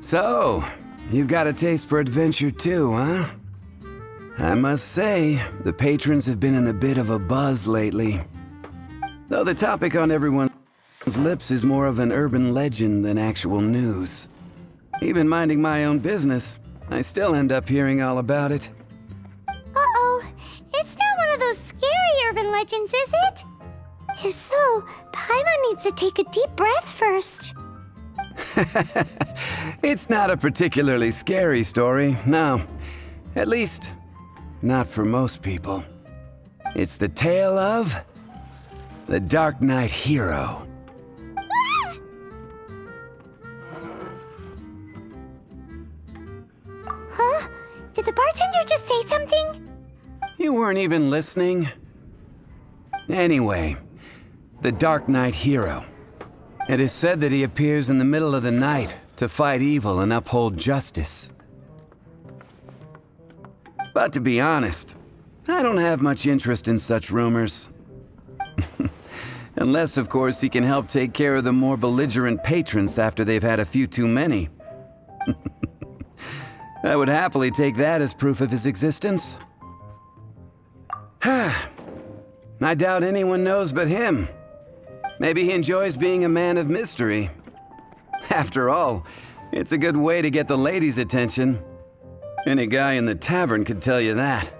So, you've got a taste for adventure too, huh? I must say, the patrons have been in a bit of a buzz lately. Though the topic on everyone's lips is more of an urban legend than actual news. Even minding my own business, I still end up hearing all about it. Uh-oh, it's not one of those scary urban legends, is it? If so, Paimon needs to take a deep breath first. It's not a particularly scary story, no. At least, not for most people. It's the tale of the Dark Knight Hero. Huh? Did the bartender just say something? You weren't even listening. Anyway, the Dark Knight Hero. It is said that he appears in the middle of the night to fight evil and uphold justice. But to be honest, I don't have much interest in such rumors. Unless, of course, he can help take care of the more belligerent patrons after they've had a few too many. I would happily take that as proof of his existence. I doubt anyone knows but him. Maybe he enjoys being a man of mystery. After all, it's a good way to get the ladies' attention. Any guy in the tavern could tell you that.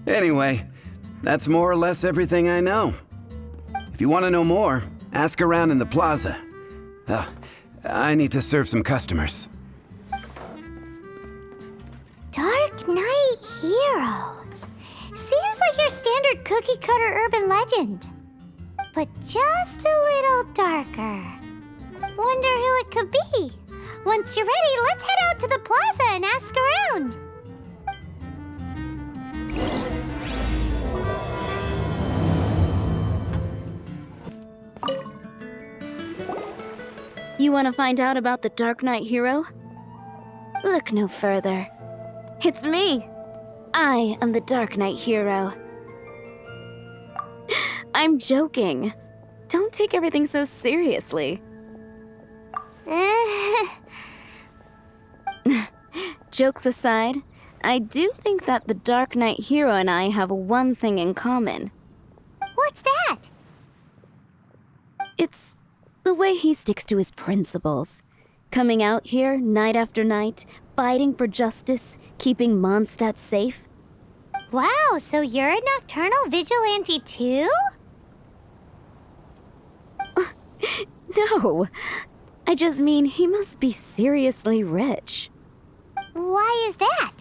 Anyway, that's more or less everything I know. If you want to know more, ask around in the plaza. I need to serve some customers. Dark Knight Hero. Seems like your standard cookie-cutter urban legend. But just a little darker. Wonder who it could be. Once you're ready, let's head out to the plaza and ask around. You want to find out about the Dark Knight Hero? Look no further. It's me! I am the Dark Knight Hero. I'm joking. Don't take everything so seriously. Jokes aside, I do think that the Dark Knight Hero and I have one thing in common. What's that? It's the way he sticks to his principles. Coming out here night after night, fighting for justice, keeping Mondstadt safe. Wow, so you're a nocturnal vigilante too? No, I just mean he must be seriously rich. Why is that?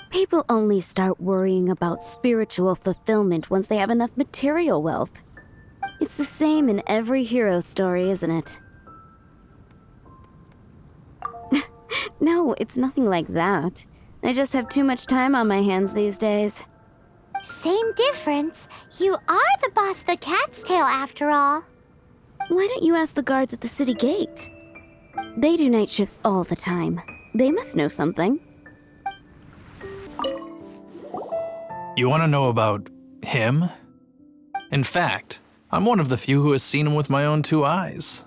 People only start worrying about spiritual fulfillment once they have enough material wealth. It's the same in every hero story, isn't it? No, it's nothing like that. I just have too much time on my hands these days. Same difference. You are the boss of the Cat's Tail after all. Why don't you ask the guards at the city gate? They do night shifts all the time. They must know something. You want to know about him? In fact, I'm one of the few who has seen him with my own 2 eyes.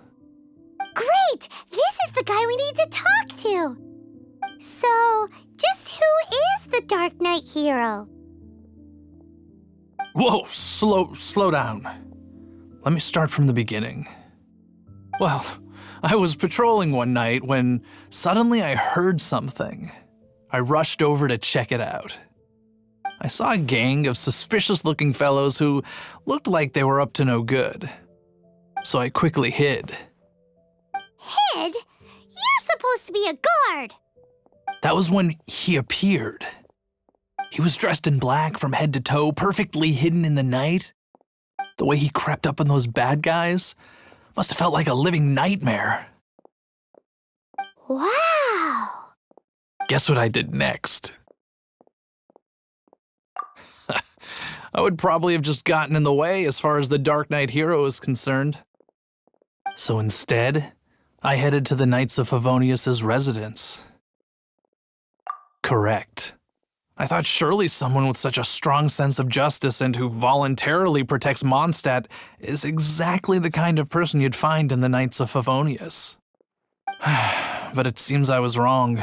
Great! This is the guy we need to talk to. So, just who is the Dark Knight Hero? Whoa, slow down. Let me start from the beginning. Well, I was patrolling one night when suddenly I heard something. I rushed over to check it out. I saw a gang of suspicious-looking fellows who looked like they were up to no good. So I quickly hid. Hid? You're supposed to be a guard! That was when he appeared. He was dressed in black from head to toe, perfectly hidden in the night. The way he crept up on those bad guys must have felt like a living nightmare. Wow! Guess what I did next? I would probably have just gotten in the way as far as the Dark Knight Hero is concerned. So instead, I headed to the Knights of Favonius's residence. Correct. I thought surely someone with such a strong sense of justice and who voluntarily protects Mondstadt is exactly the kind of person you'd find in the Knights of Favonius. But it seems I was wrong.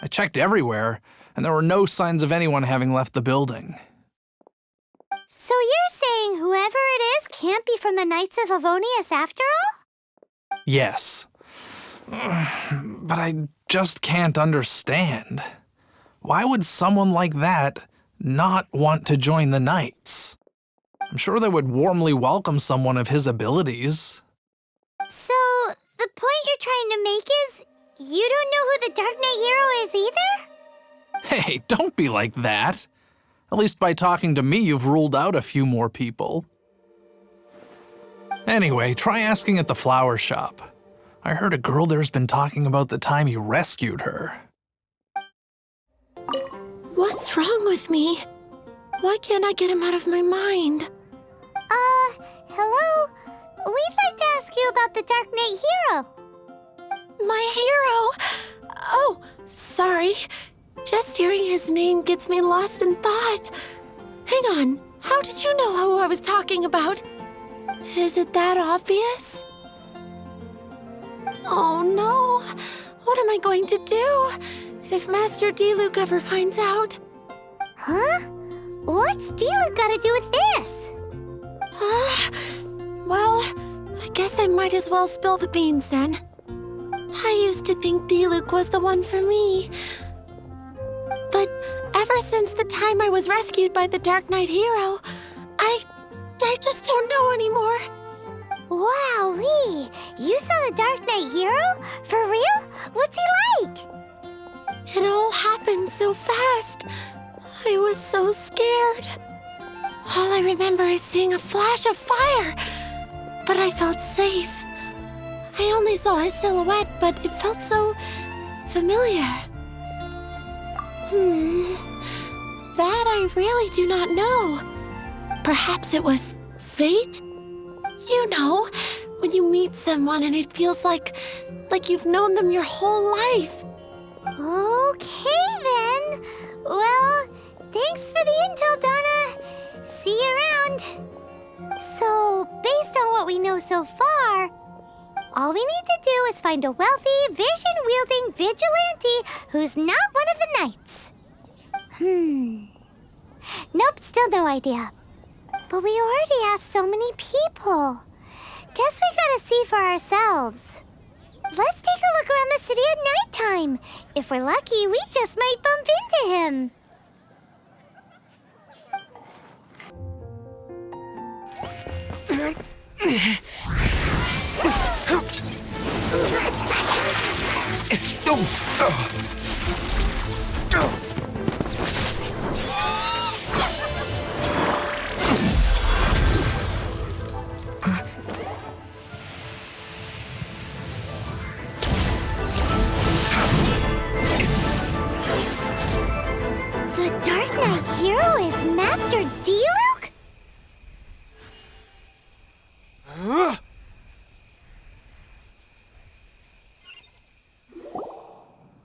I checked everywhere, and there were no signs of anyone having left the building. So you're saying whoever it is can't be from the Knights of Favonius after all? Yes. But I just can't understand. Why would someone like that not want to join the Knights? I'm sure they would warmly welcome someone of his abilities. So, the point you're trying to make is you don't know who the Dark Knight hero is either? Hey, don't be like that. At least by talking to me, you've ruled out a few more people. Anyway, try asking at the flower shop. I heard a girl there's been talking about the time you rescued her. What's wrong with me? Why can't I get him out of my mind? Hello? We'd like to ask you about the Dark Knight hero. My hero? Oh, sorry. Just hearing his name gets me lost in thought. Hang on, how did you know who I was talking about? Is it that obvious? Oh no, what am I going to do if Master Dilük ever finds out? Huh? What's Dilük got to do with this? Well, I guess I might as well spill the beans then. I used to think Dilük was the one for me. But ever since the time I was rescued by the Dark Knight hero, I just don't know anymore. Wowee! You saw the Dark Knight hero? For real? What's he like? It all happened so fast. I was so scared. All I remember is seeing a flash of fire, but I felt safe. I only saw his silhouette, but it felt so familiar. That I really do not know. Perhaps it was fate? You know, when you meet someone and it feels like you've known them your whole life. Okay then. Well, thanks for the intel, Donna. See you around. So, based on what we know so far, all we need to do is find a wealthy, vision-wielding vigilante who's not one of the knights. Nope, still no idea. But we already asked so many people. Guess we gotta see for ourselves. Let's take a look around the city at nighttime. If we're lucky, we just might bump into him. The Dark Knight hero is Master Dilük?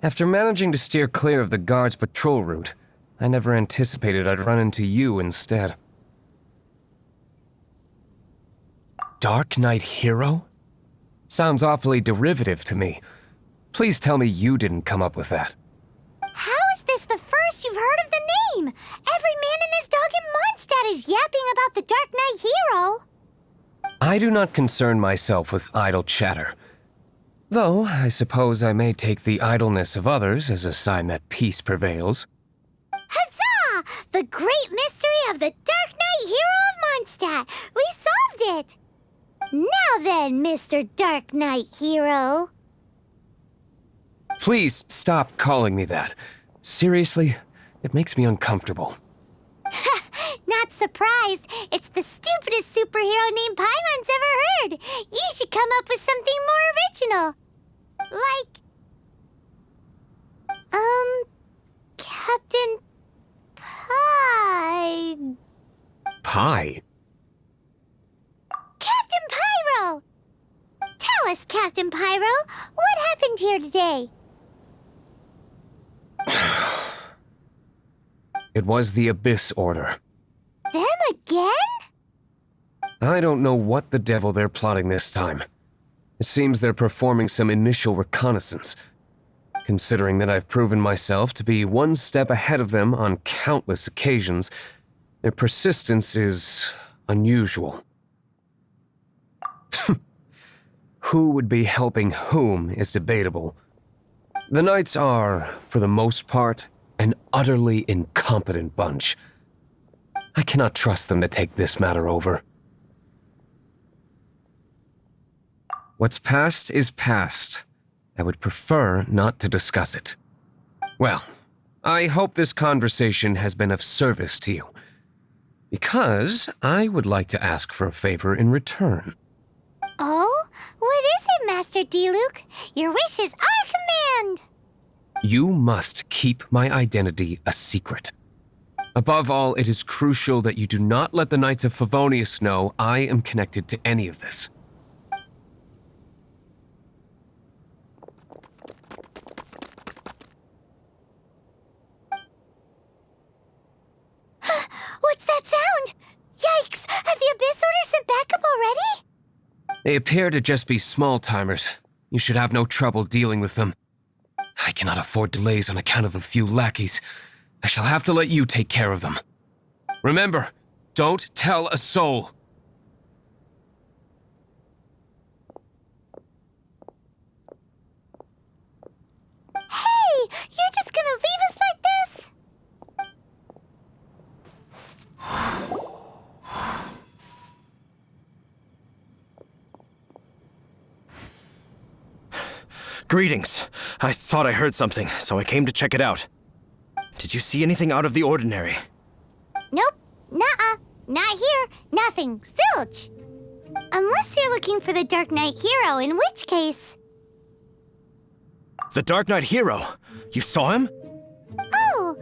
After managing to steer clear of the guard's patrol route, I never anticipated I'd run into you instead. Dark Knight hero? Sounds awfully derivative to me. Please tell me you didn't come up with that. How is this the first you've heard of the name? Every man and his dog in Mondstadt is yapping about the Dark Knight hero. I do not concern myself with idle chatter. Though, I suppose I may take the idleness of others as a sign that peace prevails. Huzzah! The great mystery of the Dark Knight hero of Mondstadt! We solved it! Now then, Mr. Dark Knight hero. Please stop calling me that. Seriously, it makes me uncomfortable. Not surprised. It's the stupidest superhero name Paimon's ever heard. You should come up with something more original. Like... Captain Pie... Pie? Captain Pyro! Tell us, Captain Pyro, what happened here today? It was the Abyss Order. Them again? I don't know what the devil they're plotting this time. It seems they're performing some initial reconnaissance. Considering that I've proven myself to be one step ahead of them on countless occasions, their persistence is unusual. Who would be helping whom is debatable. The Knights are, for the most part, an utterly incompetent bunch. I cannot trust them to take this matter over. What's past is past. I would prefer not to discuss it. Well, I hope this conversation has been of service to you, because I would like to ask for a favor in return. Oh? What is it, Master Diluk? Your wish is our command! You must keep my identity a secret. Above all, it is crucial that you do not let the Knights of Favonius know I am connected to any of this. What's that sound? Yikes! Have the Abyss Order sent backup already? They appear to just be small-timers. You should have no trouble dealing with them. I cannot afford delays on account of a few lackeys. I shall have to let you take care of them. Remember, don't tell a soul. Hey! You're just gonna leave us like this? Greetings. I thought I heard something, so I came to check it out. Did you see anything out of the ordinary? Nope. Nuh-uh. Not here. Nothing. Zilch. Unless you're looking for the Dark Knight hero, in which case... The Dark Knight hero? You saw him? Oh,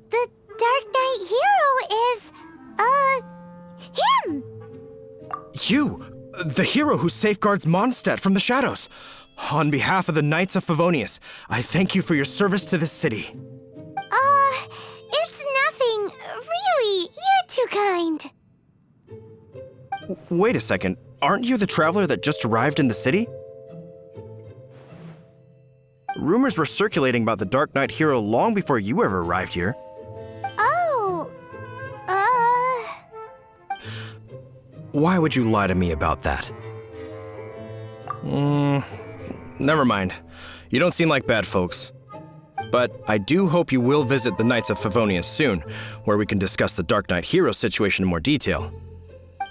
the Dark Knight hero is, him! You! The hero who safeguards Mondstadt from the shadows. On behalf of the Knights of Favonius, I thank you for your service to this city. It's nothing. Really, you're too kind. Wait a second. Aren't you the traveler that just arrived in the city? Rumors were circulating about the Dark Knight hero long before you ever arrived here. Oh, Why would you lie to me about that? Never mind. You don't seem like bad folks. But I do hope you will visit the Knights of Favonius soon, where we can discuss the Dark Knight hero situation in more detail.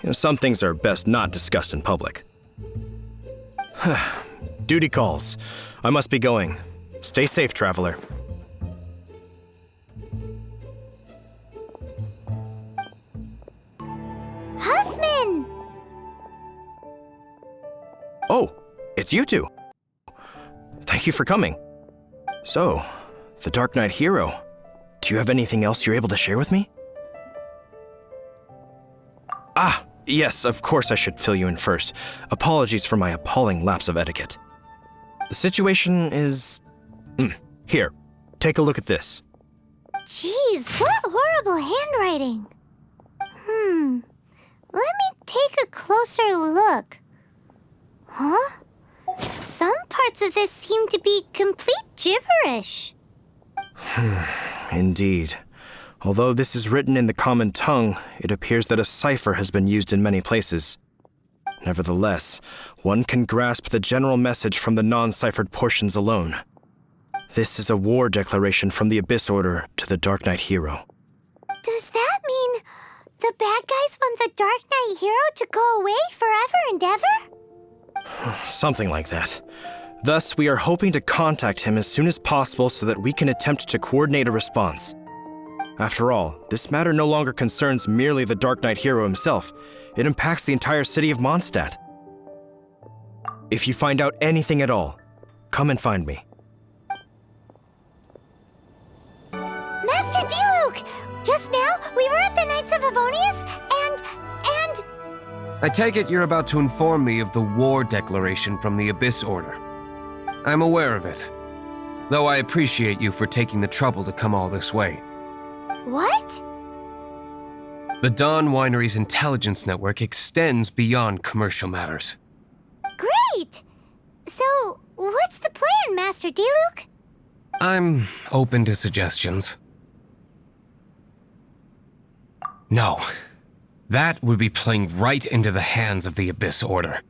You know, some things are best not discussed in public. Duty calls. I must be going. Stay safe, traveler. Huffman! Oh, it's you two. Thank you for coming. So, the Dark Knight hero. Do you have anything else you're able to share with me? Ah, yes, of course I should fill you in first. Apologies for my appalling lapse of etiquette. The situation is... Here, take a look at this. Jeez, what horrible handwriting. Let me take a closer look. Huh? Some parts of this seem to be complete gibberish. Indeed. Although this is written in the common tongue, it appears that a cipher has been used in many places. Nevertheless, one can grasp the general message from the non-ciphered portions alone. This is a war declaration from the Abyss Order to the Dark Knight hero. Does that mean the bad guys want the Dark Knight hero to go away forever and ever? Something like that. Thus, we are hoping to contact him as soon as possible so that we can attempt to coordinate a response. After all, this matter no longer concerns merely the Dark Knight hero himself. It impacts the entire city of Mondstadt. If you find out anything at all, come and find me. Master Diluk! Just now, we were at the Knights of Favonius, and... I take it you're about to inform me of the war declaration from the Abyss Order. I'm aware of it, though I appreciate you for taking the trouble to come all this way. What? The Dawn Winery's intelligence network extends beyond commercial matters. Great! So, what's the plan, Master Diluk? I'm open to suggestions. No. That would be playing right into the hands of the Abyss Order.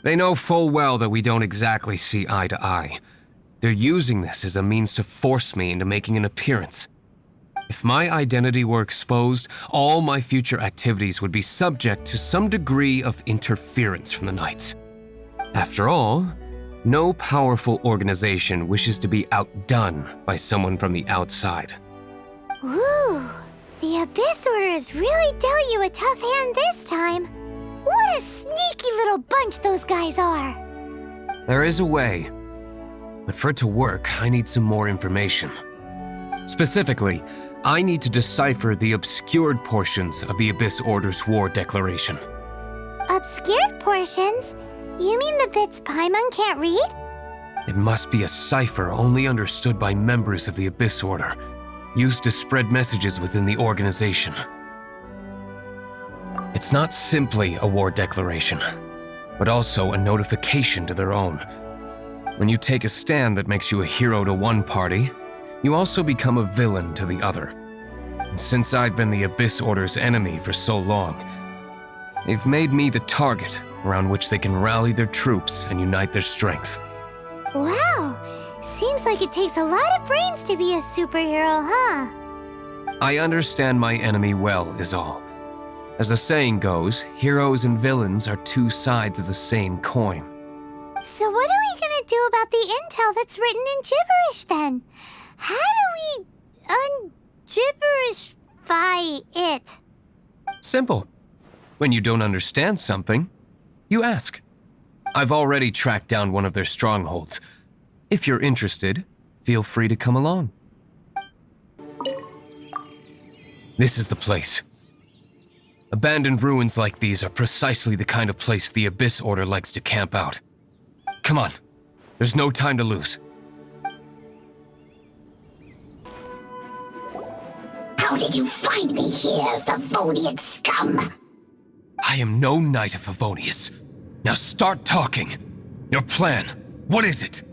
They know full well that we don't exactly see eye to eye. They're using this as a means to force me into making an appearance. If my identity were exposed, all my future activities would be subject to some degree of interference from the Knights. After all, no powerful organization wishes to be outdone by someone from the outside. Ooh, the Abyss Order has really dealt you a tough hand this time. What a sneaky little bunch those guys are. There is a way, but for it to work, I need some more information. Specifically, I need to decipher the obscured portions of the Abyss Order's war declaration. Obscured portions? You mean the bits Paimon can't read? It must be a cipher only understood by members of the Abyss Order, used to spread messages within the organization. It's not simply a war declaration, but also a notification to their own. When you take a stand that makes you a hero to one party, you also become a villain to the other. And since I've been the Abyss Order's enemy for so long, they've made me the target around which they can rally their troops and unite their strength. Wow, seems like it takes a lot of brains to be a superhero, huh? I understand my enemy well, is all. As the saying goes, heroes and villains are two sides of the same coin. So what are we gonna do about the intel that's written in gibberish then? How do we un-gibberishify it? Simple. When you don't understand something, you ask. I've already tracked down one of their strongholds. If you're interested, feel free to come along. This is the place. Abandoned ruins like these are precisely the kind of place the Abyss Order likes to camp out. Come on, there's no time to lose. How did you find me here, Favonian scum? I am no Knight of Favonius. Now start talking. Your plan, what is it?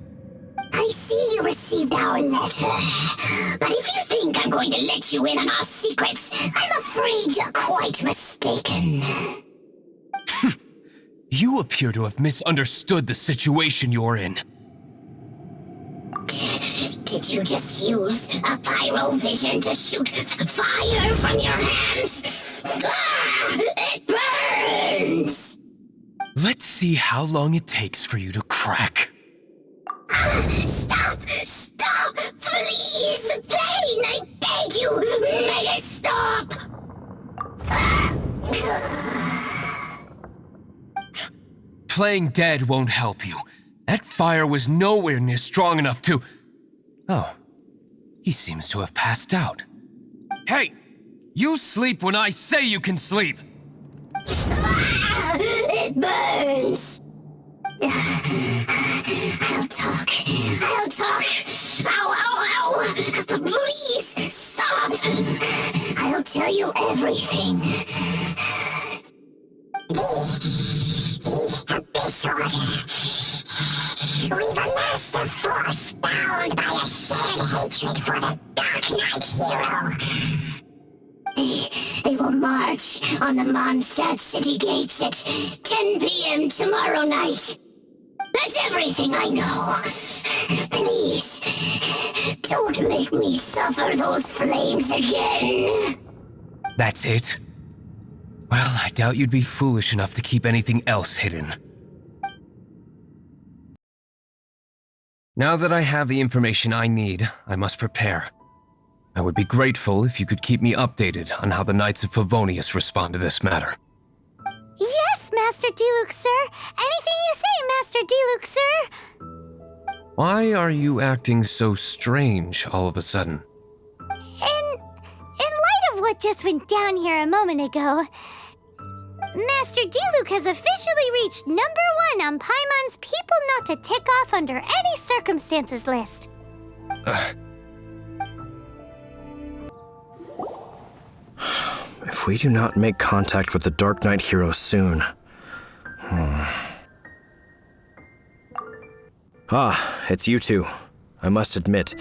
I see you received our letter. But if you think I'm going to let you in on our secrets, I'm afraid you're quite mistaken. You appear to have misunderstood the situation you're in. Did you just use a pyrovision to shoot fire from your hands? Ah, it burns! Let's see how long it takes for you to crack. Stop! Stop! Please! Pain! I beg you! Make it stop! Playing dead won't help you. That fire was nowhere near strong enough to... Oh, he seems to have passed out. Hey! You sleep when I say you can sleep! It burns! I'll talk. I'll talk. Ow, ow, ow! Please, stop! I'll tell you everything. The Abyss Order. We've amassed a force bound by a shared hatred for the Dark Knight hero. They will march on the Mondstadt city gates at 10 p.m. tomorrow night. That's everything I know. Please, don't make me suffer those flames again. That's it? Well, I doubt you'd be foolish enough to keep anything else hidden. Now that I have the information I need, I must prepare. I would be grateful if you could keep me updated on how the Knights of Favonius respond to this matter. Yes, Master Diluk, sir. Anything you say, Master Diluk, sir. Why are you acting so strange all of a sudden? In light of what just went down here a moment ago, Master Diluk has officially reached #1 on Paimon's people not to tick off under any circumstances list. If we do not make contact with the Dark Knight hero soon... Ah, it's you two. I must admit,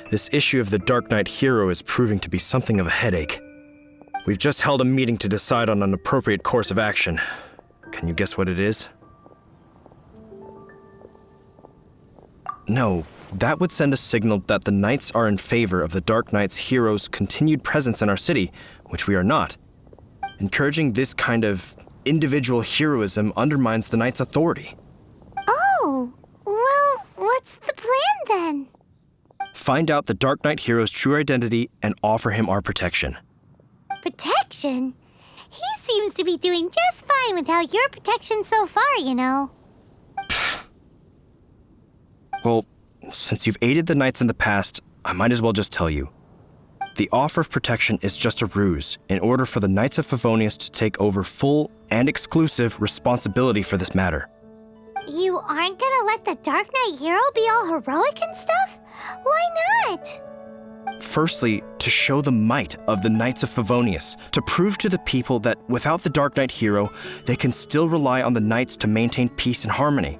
this issue of the Dark Knight hero is proving to be something of a headache. We've just held a meeting to decide on an appropriate course of action. Can you guess what it is? No, that would send a signal that the Knights are in favor of the Dark Knight's hero's continued presence in our city, which we are not. Encouraging this kind of individual heroism undermines the Knight's authority. Oh, well, what's the plan then? Find out the Dark Knight hero's true identity and offer him our protection. Protection? He seems to be doing just fine without your protection so far, you know. Well, since you've aided the Knights in the past, I might as well just tell you. The offer of protection is just a ruse in order for the Knights of Favonius to take over full and exclusive responsibility for this matter. You aren't gonna let the Dark Knight hero be all heroic and stuff? Why not? Firstly, to show the might of the Knights of Favonius, to prove to the people that without the Dark Knight hero, they can still rely on the Knights to maintain peace and harmony.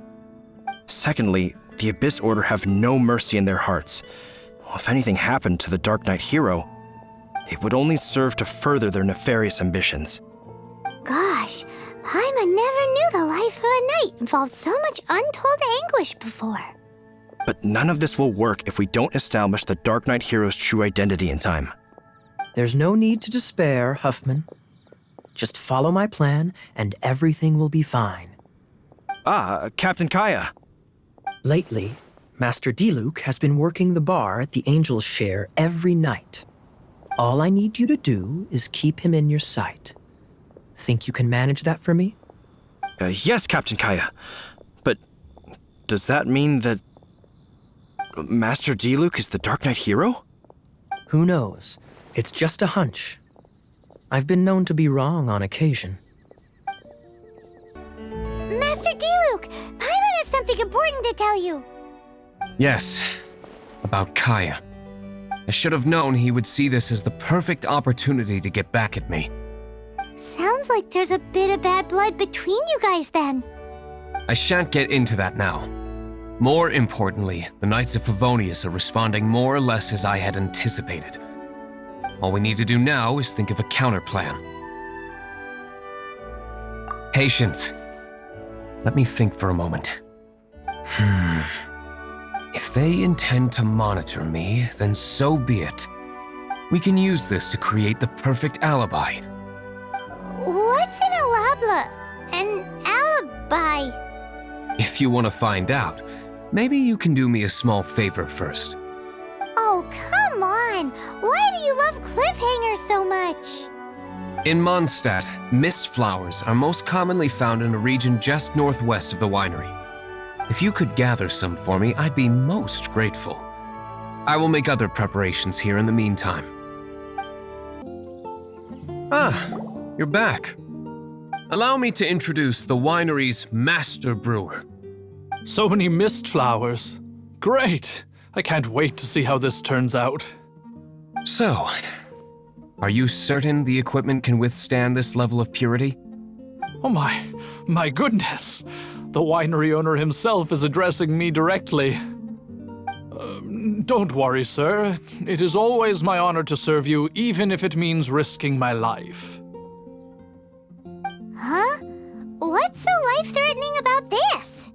Secondly, the Abyss Order have no mercy in their hearts. If anything happened to the Dark Knight hero, it would only serve to further their nefarious ambitions. Gosh, Paimon never knew the life of a knight involved so much untold anguish before. But none of this will work if we don't establish the Dark Knight hero's true identity in time. There's no need to despair, Huffman. Just follow my plan, and everything will be fine. Ah, Captain Kaya. Lately, Master Dilük has been working the bar at the Angel's Share every night. All I need you to do is keep him in your sight. Think you can manage that for me? Yes, Captain Kaya. But does that mean that Master Dilük is the Dark Knight hero? Who knows? It's just a hunch. I've been known to be wrong on occasion. Master Dilük, Paimon has something important to tell you. Yes, about Kaya. I should have known he would see this as the perfect opportunity to get back at me. Sounds like there's a bit of bad blood between you guys then. I shan't get into that now. More importantly, the Knights of Favonius are responding more or less as I had anticipated. All we need to do now is think of a counterplan. Patience. Let me think for a moment. If they intend to monitor me, then so be it. We can use this to create the perfect alibi. What's an alibi? If you want to find out, maybe you can do me a small favor first. Oh, come on! Why do you love cliffhangers so much? In Mondstadt, mist flowers are most commonly found in a region just northwest of the winery. If you could gather some for me, I'd be most grateful. I will make other preparations here in the meantime. Ah, you're back. Allow me to introduce the winery's master brewer. So many mist flowers. Great! I can't wait to see how this turns out. So, are you certain the equipment can withstand this level of purity? Oh my goodness! The winery owner himself is addressing me directly. Don't worry, sir. It is always my honor to serve you, even if it means risking my life. Huh? What's so life-threatening about this?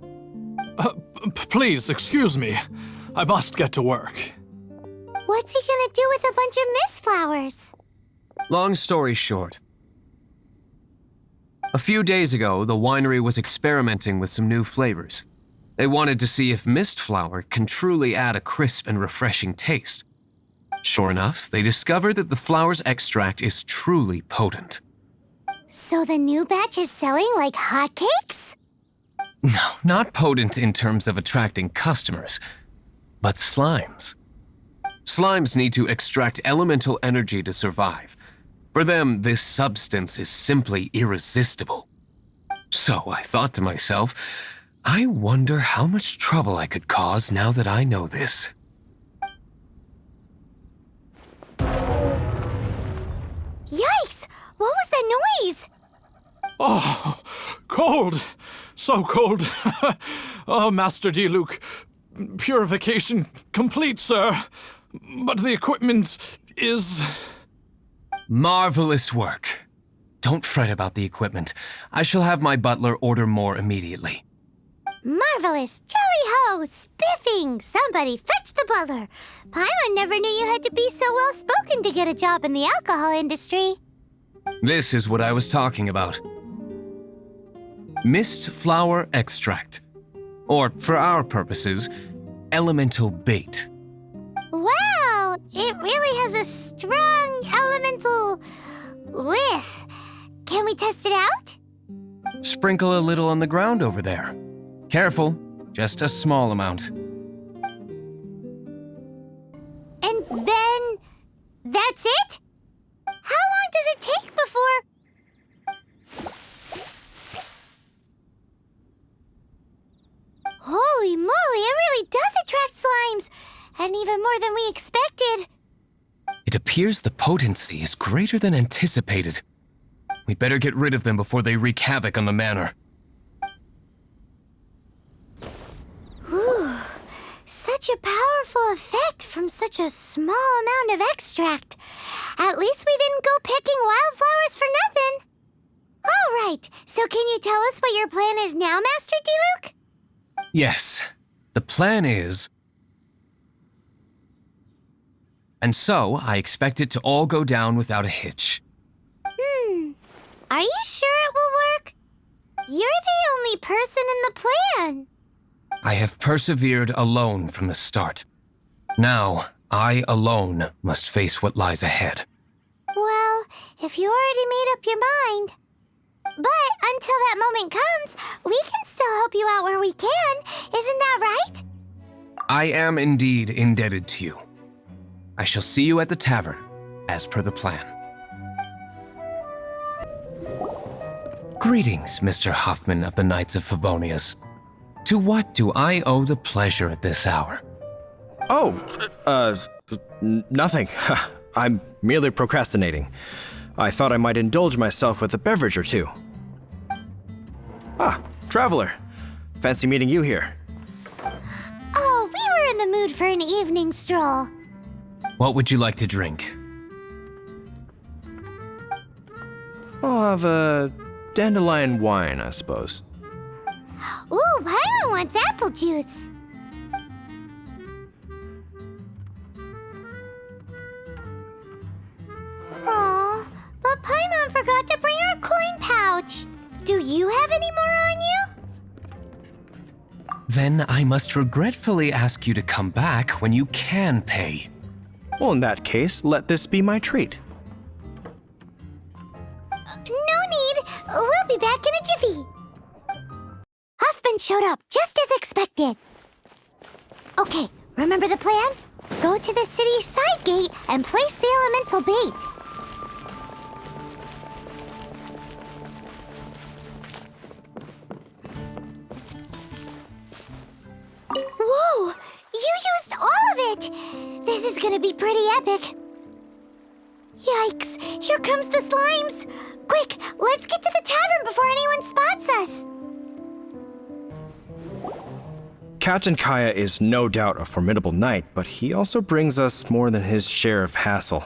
Please, excuse me. I must get to work. What's he gonna do with a bunch of mist flowers? Long story short. A few days ago, the winery was experimenting with some new flavors. They wanted to see if mist flower can truly add a crisp and refreshing taste. Sure enough, they discovered that the flower's extract is truly potent. So the new batch is selling like hotcakes? No, not potent in terms of attracting customers, but slimes. Slimes need to extract elemental energy to survive. For them, this substance is simply irresistible. So I thought to myself, I wonder how much trouble I could cause now that I know this. Yikes! What was noise? Oh, cold. So cold. Oh, Master Dilük. Purification complete, sir. But the equipment is... Marvelous work. Don't fret about the equipment. I shall have my butler order more immediately. Marvelous! Jolly-ho! Spiffing! Somebody fetch the butler! Paimon never knew you had to be so well-spoken to get a job in the alcohol industry. This is what I was talking about. Mist flower extract. Or, for our purposes, elemental bait. Wow! It really has a strong elemental whiff. Can we test it out? Sprinkle a little on the ground over there. Careful, just a small amount. And then... that's it? How long does it take before... Holy moly, it really does attract slimes! And even more than we expected. It appears the potency is greater than anticipated. We'd better get rid of them before they wreak havoc on the manor. Whew. Such a powerful effect from such a small amount of extract. At least we didn't go picking wildflowers for nothing. All right, so can you tell us what your plan is now, Master Dilük? Yes, the plan is... And so, I expect it to all go down without a hitch. Are you sure it will work? You're the only person in the plan. I have persevered alone from the start. Now, I alone must face what lies ahead. Well, if you already made up your mind. But until that moment comes, we can still help you out where we can. Isn't that right? I am indeed indebted to you. I shall see you at the tavern, as per the plan. Greetings, Mr. Huffman of the Knights of Favonius. To what do I owe the pleasure at this hour? Nothing. I'm merely procrastinating. I thought I might indulge myself with a beverage or two. Ah, traveler. Fancy meeting you here. Oh, we were in the mood for an evening stroll. What would you like to drink? I'll have a dandelion wine, I suppose. Ooh, Paimon wants apple juice. Aw, but Paimon forgot to bring our coin pouch. Do you have any more on you? Then I must regretfully ask you to come back when you can pay. Well, in that case, let this be my treat. No need. We'll be back in a jiffy. Huffman showed up just as expected. Okay, remember the plan? Go to the city's side gate and place the elemental bait. Whoa! You used all of it! This is gonna be pretty epic. Yikes! Here comes the slimes! Quick, let's get to the tavern before anyone spots us! Captain Kaya is no doubt a formidable knight, but he also brings us more than his share of hassle.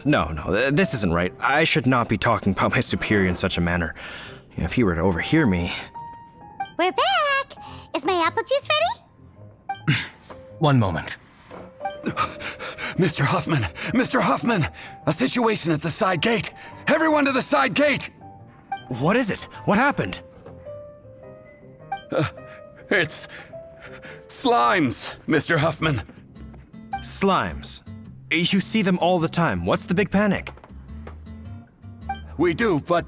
No, this isn't right. I should not be talking about my superior in such a manner. If he were to overhear me... We're back! Is my apple juice ready? One moment. Mr. Huffman! Mr. Huffman! A situation at the side gate! Everyone to the side gate! What is it? What happened? It's... slimes, Mr. Huffman. Slimes. You see them all the time. What's the big panic? We do, but...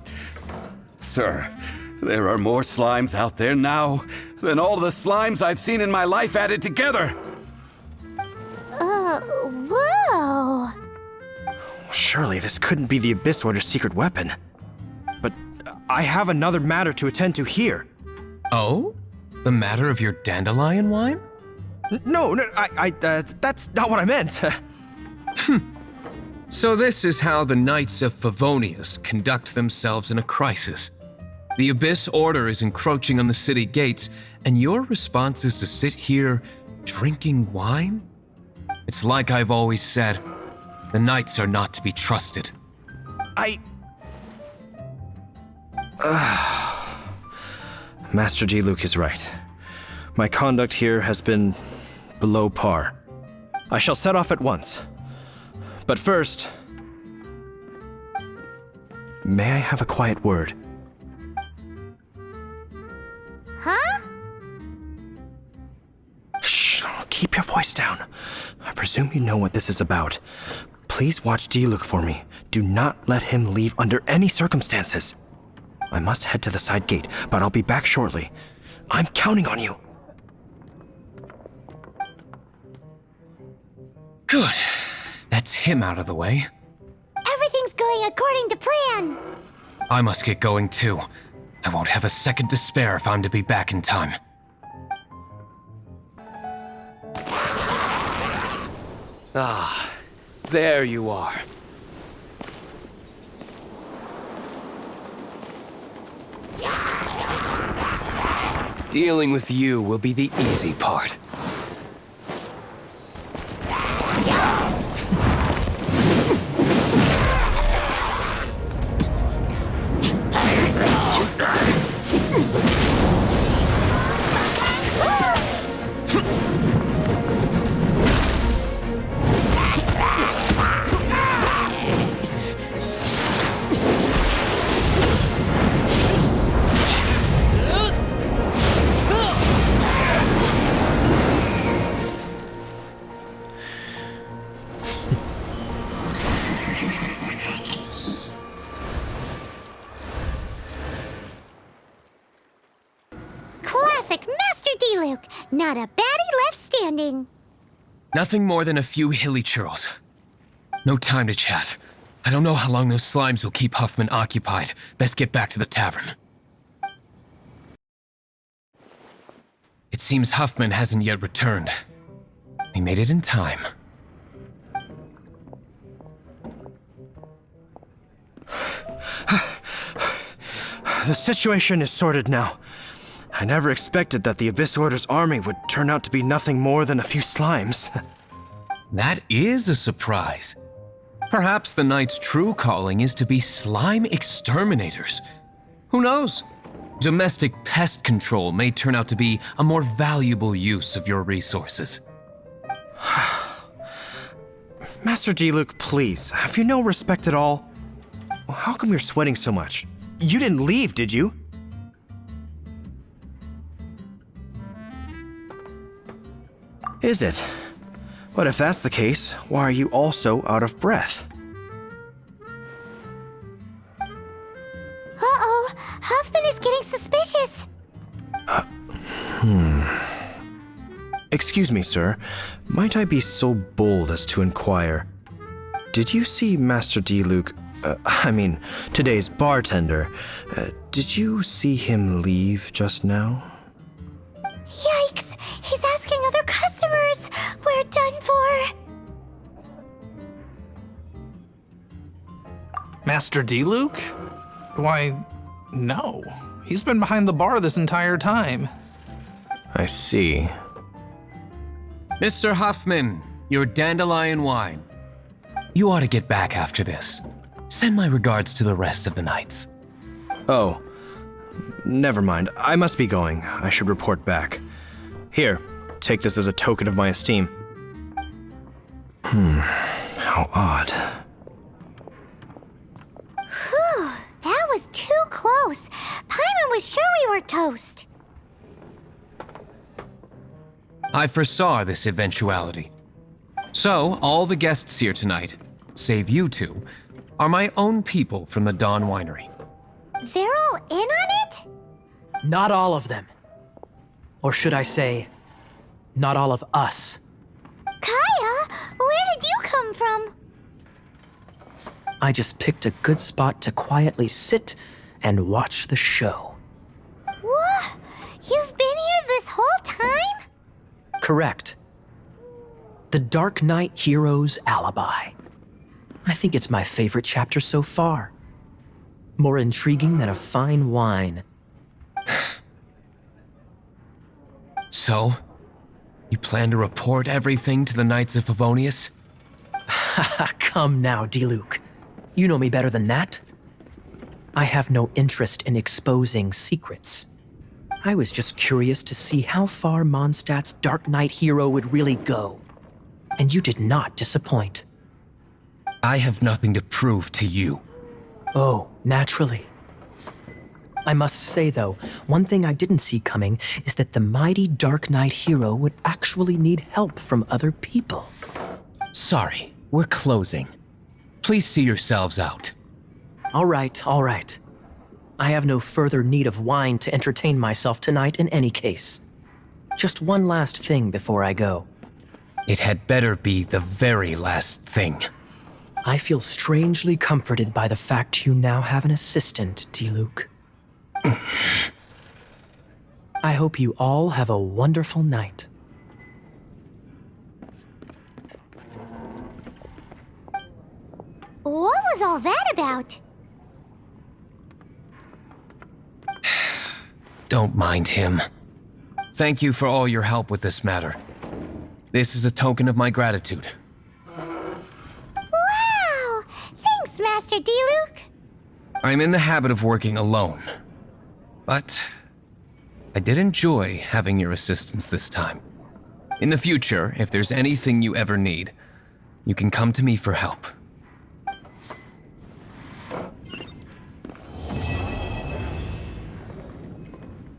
Sir, there are more slimes out there now than all the slimes I've seen in my life added together! Whoa! Surely this couldn't be the Abyss Warder's secret weapon. But I have another matter to attend to here. Oh? The matter of your dandelion wine? No, that's not what I meant. So this is how the Knights of Favonius conduct themselves in a crisis. The Abyss Order is encroaching on the city gates, and your response is to sit here drinking wine? It's like I've always said, the Knights are not to be trusted. Master Dilük is right. My conduct here has been below par. I shall set off at once. But first, may I have a quiet word? Huh? Shh, keep your voice down. I presume you know what this is about. Please watch Dilük for me. Do not let him leave under any circumstances. I must head to the side gate, but I'll be back shortly. I'm counting on you. Good. That's him out of the way. Everything's going according to plan. I must get going too. I won't have a second to spare if I'm to be back in time. Ah, there you are. Dealing with you will be the easy part. Not a baddie left standing. Nothing more than a few hilly churls. No time to chat. I don't know how long those slimes will keep Huffman occupied. Best get back to the tavern. It seems Huffman hasn't yet returned. We made it in time. The situation is sorted now. I never expected that the Abyss Order's army would turn out to be nothing more than a few slimes. That is a surprise. Perhaps the Knight's true calling is to be slime exterminators. Who knows? Domestic pest control may turn out to be a more valuable use of your resources. Master Dilük, please, have you no respect at all? How come you're sweating so much? You didn't leave, did you? Is it? But if that's the case, why are you also out of breath? Uh-oh, Huffman is getting suspicious. Excuse me, sir. Might I be so bold as to inquire? Did you see Master Dilük, today's bartender, did you see him leave just now? Yikes! He's asking other customers! We're done for! Master Dilük? Why, no. He's been behind the bar this entire time. I see. Mr. Huffman, your dandelion wine. You ought to get back after this. Send my regards to the rest of the knights. Oh, never mind. I must be going. I should report back. Here, take this as a token of my esteem. How odd. Whew, that was too close. Paimon was sure we were toast. I foresaw this eventuality. So, all the guests here tonight, save you two, are my own people from the Dawn Winery. They're all in on it? Not all of them. Or should I say, not all of us. Kaya, where did you come from? I just picked a good spot to quietly sit and watch the show. What? You've been here this whole time? Correct. The Dark Knight hero's alibi. I think it's my favorite chapter so far. More intriguing than a fine wine. So, you plan to report everything to the Knights of Favonius? Come now, Diluk. You know me better than that. I have no interest in exposing secrets. I was just curious to see how far Mondstadt's Dark Knight hero would really go. And you did not disappoint. I have nothing to prove to you. Oh, naturally. I must say, though, one thing I didn't see coming is that the mighty Dark Knight hero would actually need help from other people. Sorry, we're closing. Please see yourselves out. All right, all right. I have no further need of wine to entertain myself tonight in any case. Just one last thing before I go. It had better be the very last thing. I feel strangely comforted by the fact you now have an assistant, Diluk. I hope you all have a wonderful night. What was all that about? Don't mind him. Thank you for all your help with this matter. This is a token of my gratitude. Wow! Thanks, Master Diluk. I'm in the habit of working alone. But I did enjoy having your assistance this time. In the future, if there's anything you ever need, you can come to me for help.